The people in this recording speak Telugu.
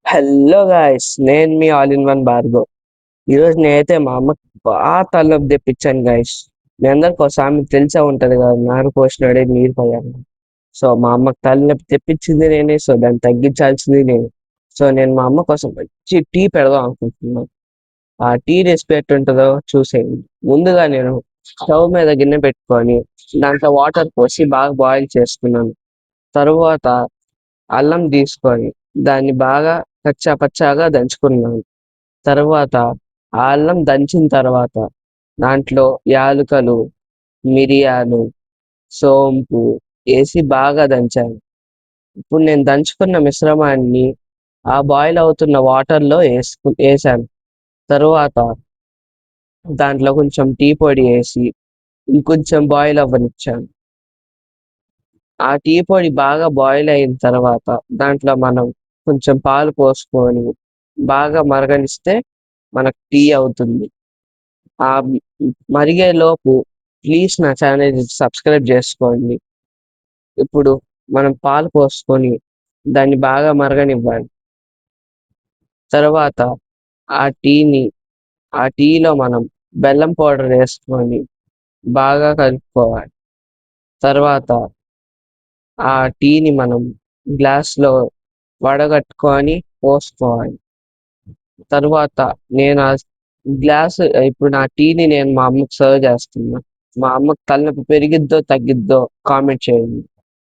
హలో గాయ్స్, నేను me all in one Bhargav. ఈరోజు నేనైతే మా అమ్మకి బాగా తలనొప్పి తెప్పించాను గాయస్. మీ అందరికి ఒక సామెత తెలిసే ఉంటది కదా, నారు పోసినాడే నీరు పోయాను. సో మా అమ్మకి తలనొప్పి తెప్పించింది నేనే, సో దాన్ని తగ్గించాల్సింది నేను. సో నేను మా అమ్మ కోసం మంచి టీ పెడదాం అనుకుంటున్నాను. ఆ టీ రెసిపీ ఎట్టుంటుందో చూసేయండి. ముందుగా నేను స్టవ్ మీద గిన్నె పెట్టుకొని దాంట్లో వాటర్ పోసి బాగా బాయిల్ చేసుకున్నాను. తరువాత అల్లం తీసుకొని దాన్ని బాగా కచ్చా పచ్చాగా దంచుకున్నాను. తర్వాత ఆ అల్లం దంచిన తర్వాత దాంట్లో యాలుకలు, మిరియాలు, సోంపు వేసి బాగా దంచాను. ఇప్పుడు నేను దంచుకున్న మిశ్రమాన్ని ఆ బాయిల్ అవుతున్న వాటర్లో వేసాను. తరువాత దాంట్లో కొంచెం టీ పొడి వేసి ఇంకొంచెం బాయిల్ అవ్వనిచ్చాను. ఆ టీ పొడి బాగా బాయిల్ అయిన తర్వాత దాంట్లో మనం కొంచెం పాలు పోసుకొని బాగా మరగనిస్తే మనకు టీ అవుతుంది. ఆ మరిగే లోపు ప్లీజ్ నా ఛానల్ సబ్స్క్రైబ్ చేసుకోండి. ఇప్పుడు మనం పాలు పోసుకొని దాన్ని బాగా మరగనివ్వాలి. తర్వాత ఆ టీని ఆ టీలో మనం బెల్లం పౌడర్ వేసుకొని బాగా కలుపుకోవాలి. తర్వాత ఆ టీని మనం గ్లాస్లో వడగట్టుకొని పోసుకోవాలి. తరువాత నేను ఆ గ్లాస్ ఇప్పుడు నా టీని నేను మా అమ్మకి సర్వ్ చేస్తున్నా. మా అమ్మకి తలనొప్పి పెరిగిద్దో తగ్గిద్దో కామెంట్ చేయండి.